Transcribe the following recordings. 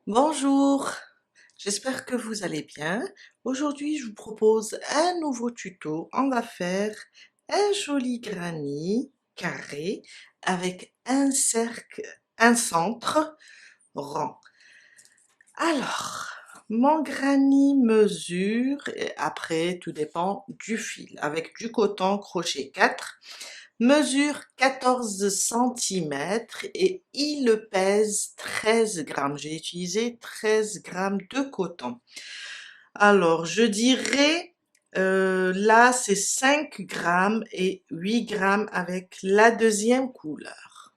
Bonjour, j'espère que vous allez bien. Aujourd'hui, je vous propose un nouveau tuto. On va faire un joli granny carré avec un cercle, un centre rond. Alors, mon granny mesure, et après tout dépend du fil, avec du coton crochet 4, mesure 14 centimètres et il pèse 13 grammes. J'ai utilisé 13 grammes de coton. Alors, je dirais, là, c'est 5 grammes et 8 grammes avec la deuxième couleur.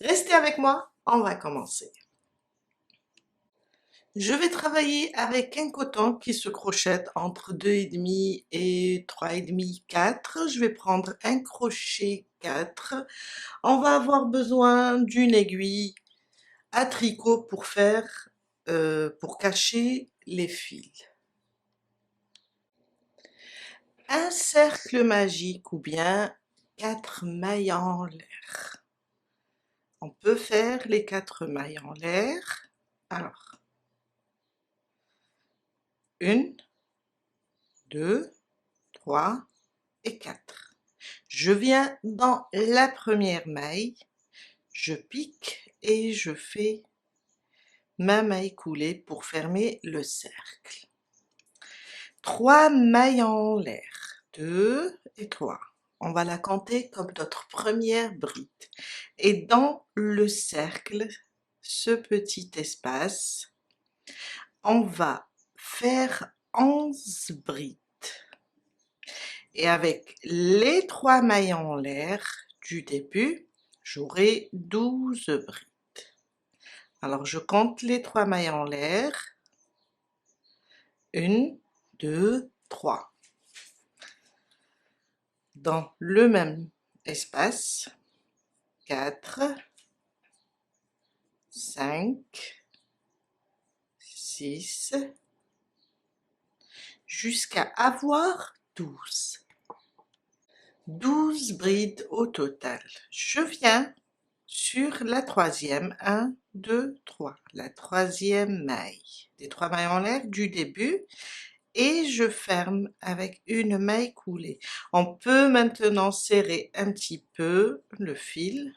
Restez avec moi, on va commencer. Je vais travailler avec un coton qui se crochette entre 2,5 et 3,5, 4. Je vais prendre un crochet 4. On va avoir besoin d'une aiguille à tricot pour faire, pour cacher les fils. Un cercle magique ou bien 4 mailles en l'air. On peut faire les 4 mailles en l'air. Alors, 1, 2, 3 et 4. Je viens dans la première maille, je pique et je fais ma maille coulée pour fermer le cercle. 3 mailles en l'air, 2 et 3. On va la compter comme notre première bride. Et dans le cercle, ce petit espace, on va faire 11 brides. Et avec les 3 mailles en l'air du début, j'aurai 12 brides. Alors je compte les 3 mailles en l'air. 1, 2, 3. Dans le même espace, 4, 5, 6, jusqu'à avoir 12. 12 brides au total. Je viens sur la troisième, 1, 2, 3, la troisième maille, des 3 mailles en l'air du début, et je ferme avec une maille coulée. On peut maintenant serrer un petit peu le fil.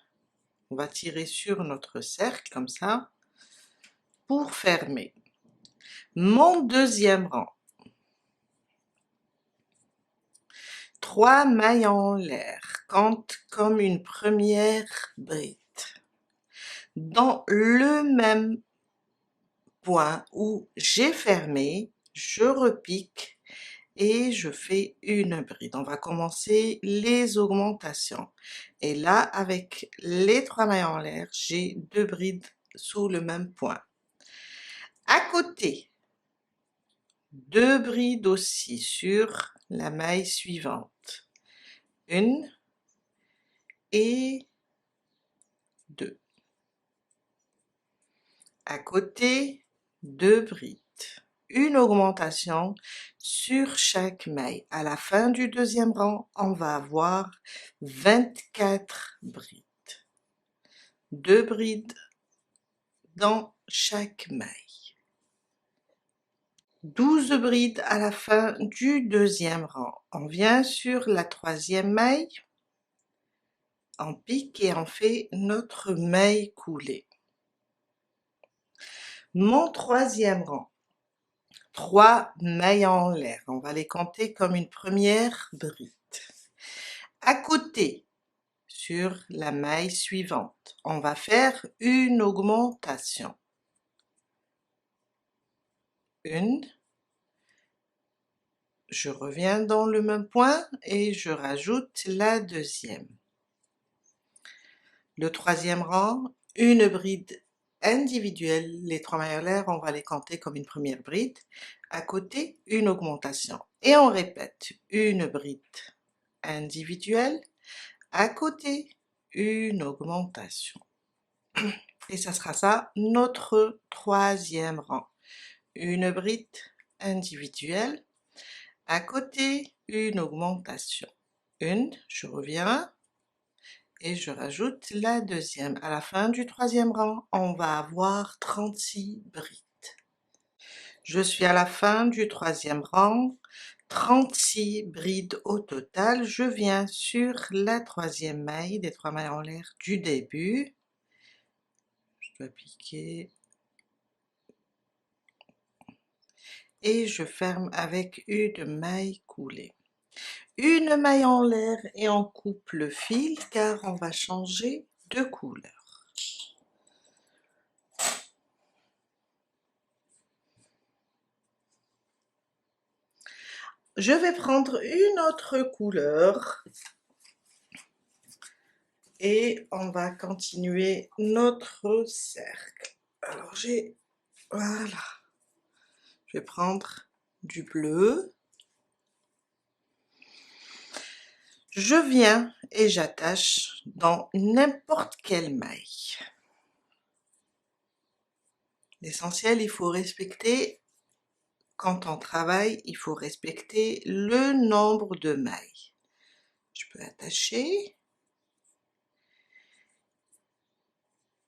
On va tirer sur notre cercle comme ça pour fermer. Mon deuxième rang. 3 mailles en l'air, compte comme une première bride. Dans le même point où j'ai fermé, je repique et je fais une bride. On va commencer les augmentations. Et là, avec les 3 mailles en l'air, j'ai 2 brides sous le même point. À côté, 2 brides aussi sur la maille suivante. 1 et 2. À côté, 2 brides. Une augmentation sur chaque maille. À la fin du deuxième rang, on va avoir 24 brides. 2 brides dans chaque maille. 12 brides à la fin du deuxième rang. On vient sur la troisième maille, on pique et on fait notre maille coulée. Mon troisième rang, 3 mailles en l'air. On va les compter comme une première bride. À côté, sur la maille suivante, on va faire une augmentation. Une, je reviens dans le même point et je rajoute la deuxième. Le troisième rang, une bride individuelle, les 3 mailles en l'air, on va les compter comme une première bride. À côté, une augmentation. Et on répète, une bride individuelle, à côté, une augmentation. Et ça sera ça, notre troisième rang. Une bride individuelle, à côté, une augmentation. Une, je reviens, et je rajoute la deuxième. À la fin du troisième rang, on va avoir 36 brides. Je suis à la fin du troisième rang, 36 brides au total. Je viens sur la troisième maille des 3 mailles en l'air du début. Je dois piquer et je ferme avec une maille coulée. Une maille en l'air et on coupe le fil car on va changer de couleur. Je vais prendre une autre couleur et on va continuer notre cercle. Alors voilà, je vais prendre du bleu. Je viens et j'attache dans n'importe quelle maille. L'essentiel, il faut respecter, quand on travaille, il faut respecter le nombre de mailles. Je peux attacher.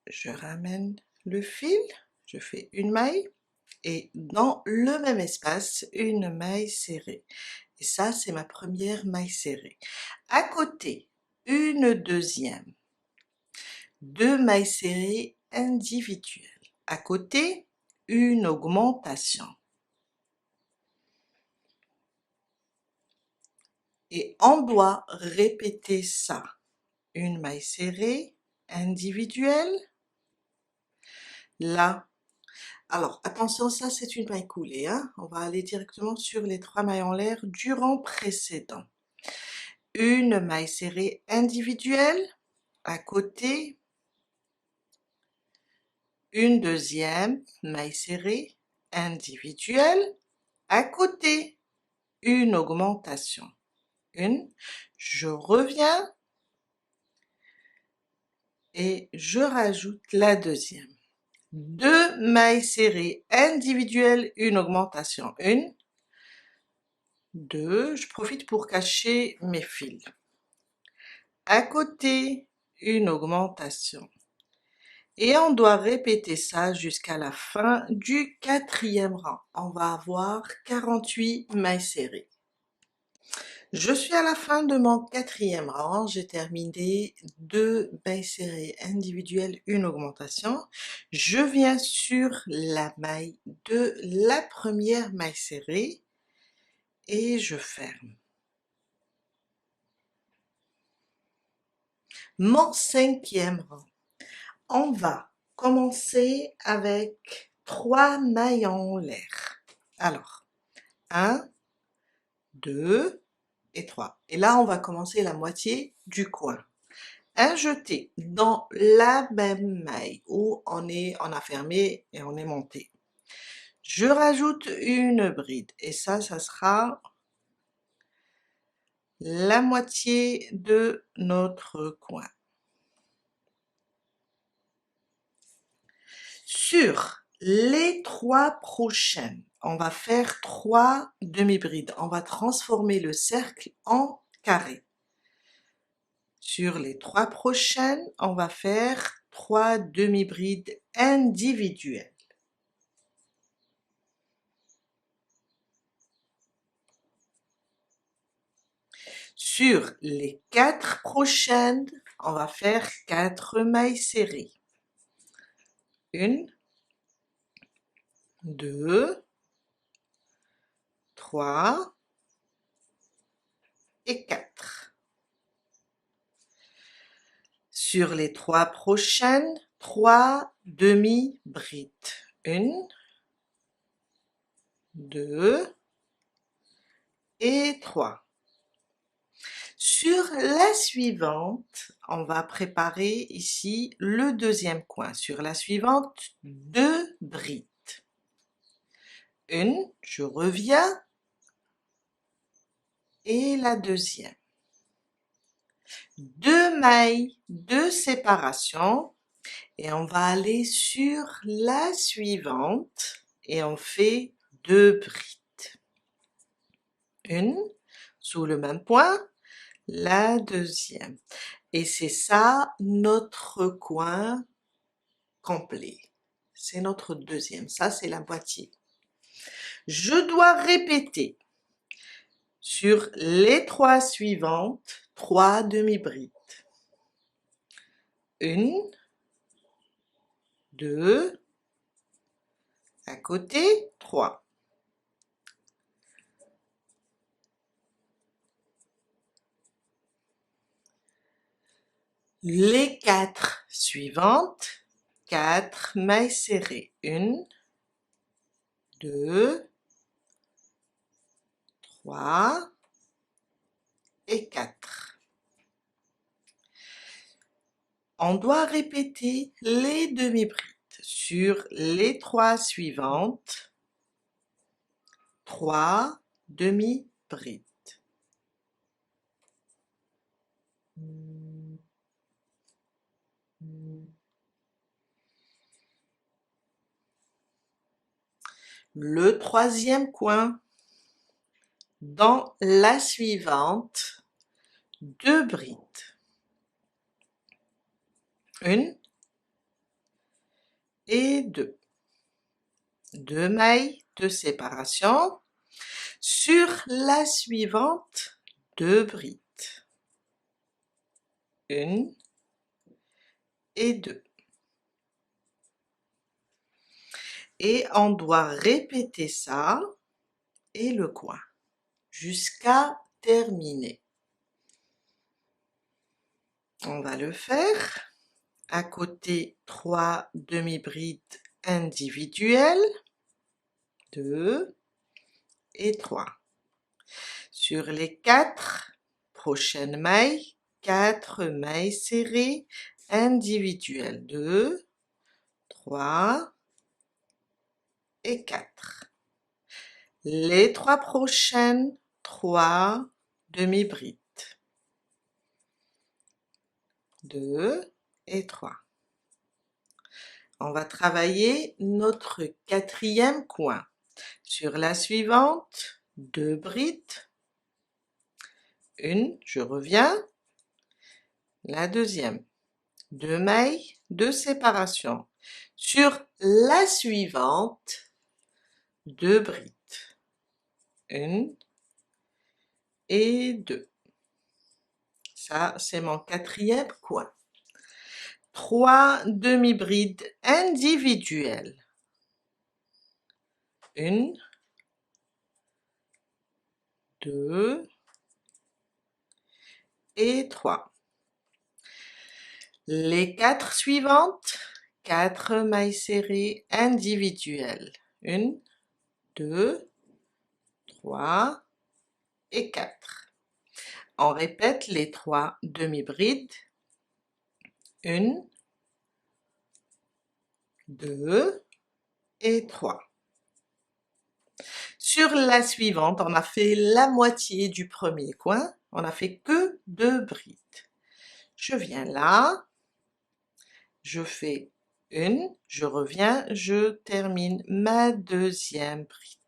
Je ramène le fil, je fais une maille et dans le même espace, une maille serrée. Et ça, c'est ma première maille serrée. À côté, une deuxième. 2 mailles serrées individuelles. À côté, une augmentation. Et on doit répéter ça. Une maille serrée individuelle. Là. Alors, attention, ça c'est une maille coulée, hein. On va aller directement sur les 3 mailles en l'air du rang précédent. Une maille serrée individuelle, à côté, une deuxième maille serrée individuelle, à côté, une augmentation. Une, je reviens et je rajoute la deuxième. 2 mailles serrées individuelles, une augmentation. Une, 2, je profite pour cacher mes fils. À côté, une augmentation. Et on doit répéter ça jusqu'à la fin du 4e rang. On va avoir 48 mailles serrées. Je suis à la fin de mon 4e rang, j'ai terminé 2 mailles serrées individuelles, une augmentation. Je viens sur la maille de la première maille serrée et je ferme. Mon 5e rang. On va commencer avec 3 mailles en l'air. Alors, 1, 2 et 3. Et là, on va commencer la moitié du coin. Un jeté dans la même maille où on a fermé et on est monté. Je rajoute une bride et ça sera la moitié de notre coin. Sur les 3 prochaines, on va faire 3 demi-brides. On va transformer le cercle en carré. Sur les 3 prochaines, on va faire 3 demi-brides individuelles. Sur les 4 prochaines, on va faire 4 mailles serrées. 1, 2, 3 et 4. Sur les 3 prochaines, 3 demi-brides. 1, 2 et 3. Sur la suivante, on va préparer ici le deuxième coin. Sur la suivante, 2 brides. 1, je reviens, et la deuxième. 2 mailles de séparation et on va aller sur la suivante et on fait 2 brides. 1 sous le même point, la deuxième. Et c'est ça notre coin complet. C'est notre deuxième, ça c'est la moitié. Je dois répéter sur les 3 suivantes, 3 demi-brides. 1, 2, à côté, 3. Les 4 suivantes, 4 mailles serrées. 1, 2, 3 et 4. On doit répéter les demi-brides sur les 3 suivantes, 3 demi-brides. Le troisième coin, dans la suivante, 2 brides. 1 et 2. 2 mailles de séparation. Sur la suivante, 2 brides. 1 et 2. Et on doit répéter ça et le coin jusqu'à terminer. On va le faire. À côté, 3 demi-brides individuelles, 2 et 3. Sur les 4 prochaines mailles, 4 mailles serrées individuelles, 2, 3 et 4. Les 3 prochaines, 3 demi-brides, 2 et 3. On va travailler notre quatrième coin. Sur la suivante, 2 brides, 1, je reviens, la deuxième, 2 mailles de séparation. Sur la suivante, 2 brides, 1 et 2. Ça, c'est mon quatrième coin. 3 demi-brides individuelles. 1, 2 et 3. Les 4 suivantes, 4 mailles serrées individuelles. 1, 2, 3 et 4. On répète les 3 demi-brides. 1, 2 et 3. Sur la suivante, on a fait la moitié du premier coin, on a fait que 2 brides. Je viens là, je fais une, je reviens, je termine ma deuxième bride.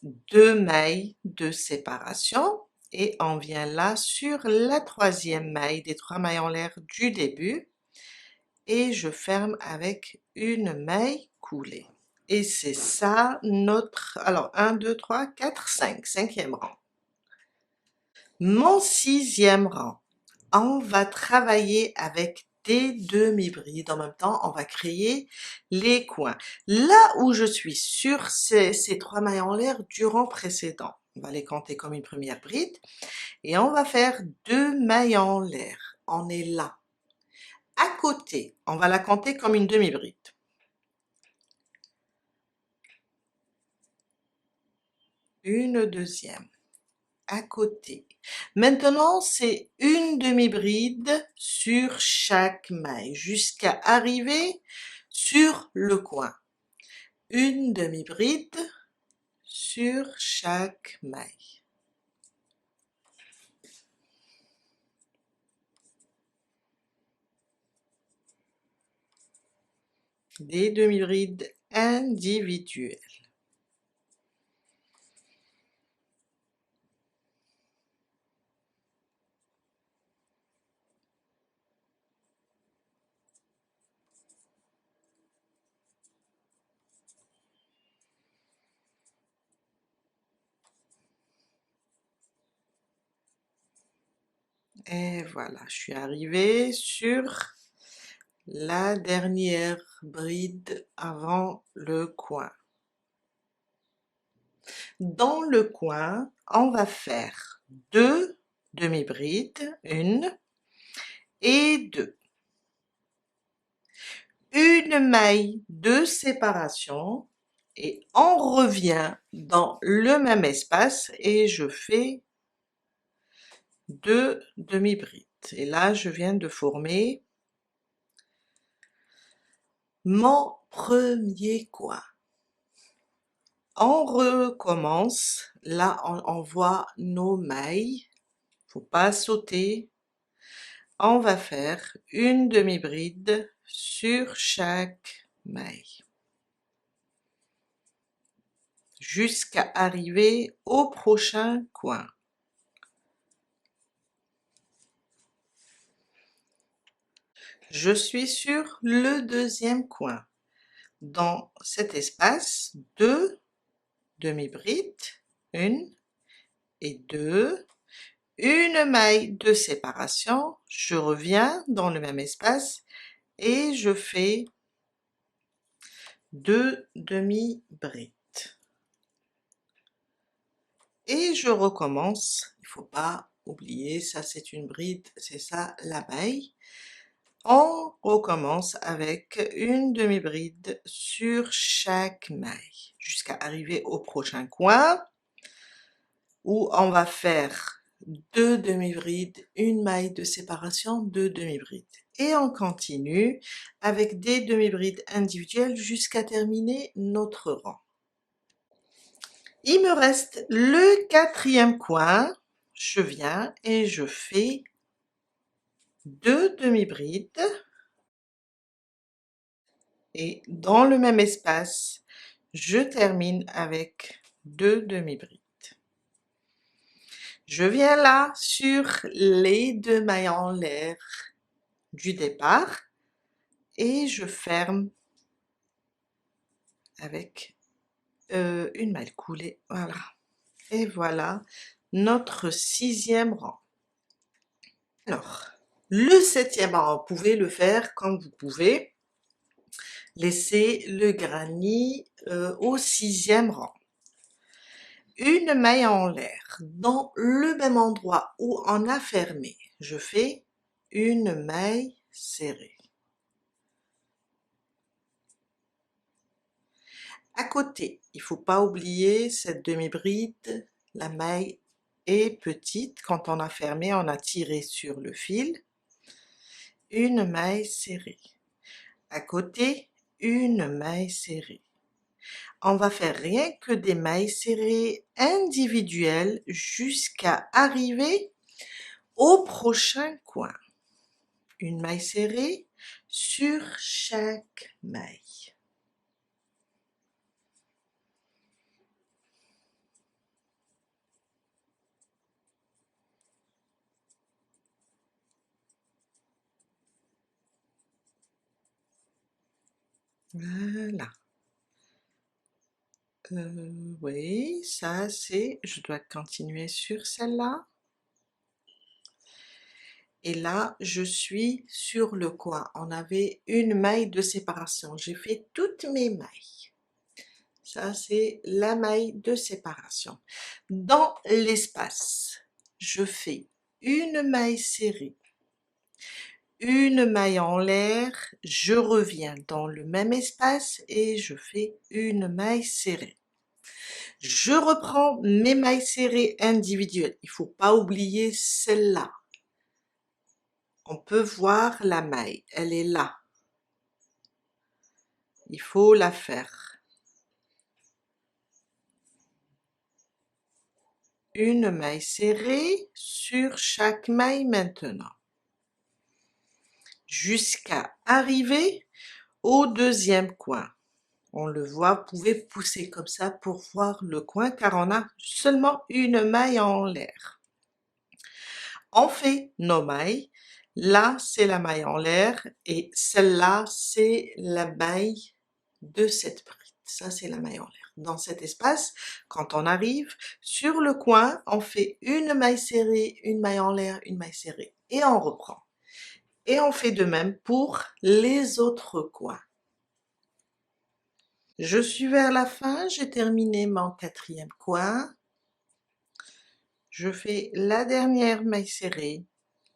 2 mailles de séparation et on vient là sur la troisième maille des 3 mailles en l'air du début et je ferme avec une maille coulée. Et c'est ça notre, alors 1, 2, 3, 4, 5, cinquième rang. Mon sixième rang, on va travailler avec des demi-brides. En même temps, on va créer les coins. Là où je suis sur ces 3 mailles en l'air du rang précédent, on va les compter comme une première bride et on va faire 2 mailles en l'air. On est là. À côté, on va la compter comme une demi-bride. Une deuxième. À côté. Maintenant, c'est une demi-bride sur chaque maille jusqu'à arriver sur le coin. Une demi-bride sur chaque maille. Des demi-brides individuelles. Et voilà, je suis arrivée sur la dernière bride avant le coin. Dans le coin, on va faire 2 demi-brides, 1 et 2. Une maille de séparation et on revient dans le même espace et je fais 2 demi-brides. Et là, je viens de former mon premier coin. On recommence, là on voit nos mailles, faut pas sauter. On va faire une demi-bride sur chaque maille jusqu'à arriver au prochain coin. Je suis sur le deuxième coin. Dans cet espace, 2 demi-brides, 1 et 2, une maille de séparation, je reviens dans le même espace et je fais 2 demi-brides. Et je recommence, il faut pas oublier, ça c'est une bride, c'est ça la maille. On recommence avec une demi-bride sur chaque maille jusqu'à arriver au prochain coin où on va faire 2 demi-brides, une maille de séparation, 2 demi-brides. Et on continue avec des demi-brides individuelles jusqu'à terminer notre rang. Il me reste le quatrième coin, je viens et je fais 2 demi-brides et dans le même espace, je termine avec 2 demi-brides. Je viens là sur les 2 mailles en l'air du départ et je ferme avec une maille coulée, voilà. Et voilà notre 6e rang. Alors, le 7e rang, vous pouvez le faire comme vous pouvez. Laissez le granit au 6e rang. Une maille en l'air, dans le même endroit où on a fermé, je fais une maille serrée. À côté, il faut pas oublier cette demi-bride, la maille est petite, quand on a fermé, on a tiré sur le fil, une maille serrée. À côté, une maille serrée. On va faire rien que des mailles serrées individuelles jusqu'à arriver au prochain coin. Une maille serrée sur chaque maille. Voilà. Oui, ça c'est, je dois continuer sur celle-là. Et là, je suis sur le coin. On avait une maille de séparation. J'ai fait toutes mes mailles. Ça, c'est la maille de séparation. Dans l'espace, je fais une maille serrée, une maille en l'air, je reviens dans le même espace et je fais une maille serrée. Je reprends mes mailles serrées individuelles. Il ne faut pas oublier celle-là. On peut voir la maille, elle est là. Il faut la faire. Une maille serrée sur chaque maille maintenant. Jusqu'à arriver au deuxième coin. On le voit, vous pouvez pousser comme ça pour voir le coin car on a seulement une maille en l'air. On fait nos mailles. Là, c'est la maille en l'air et celle-là, c'est la maille de cette bride. Ça, c'est la maille en l'air. Dans cet espace, quand on arrive sur le coin, on fait une maille serrée, une maille en l'air, une maille serrée et on reprend. Et on fait de même pour les autres coins. Je suis vers la fin, j'ai terminé mon 4e coin. Je fais la dernière maille serrée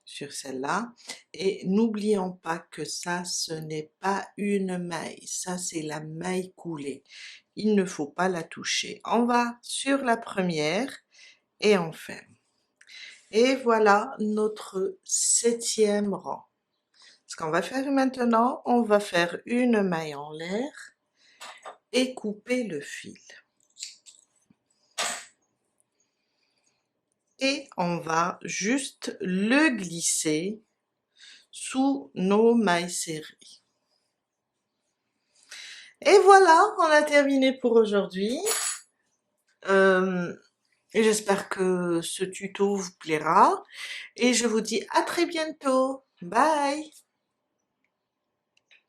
sur celle-là et n'oublions pas que ça, ce n'est pas une maille, ça c'est la maille coulée. Il ne faut pas la toucher. On va sur la première et on ferme. Et voilà notre 7e rang. Ce qu'on va faire maintenant, on va faire une maille en l'air et couper le fil. Et on va juste le glisser sous nos mailles serrées. Et voilà, on a terminé pour aujourd'hui. Et j'espère que ce tuto vous plaira. Et je vous dis à très bientôt. Bye!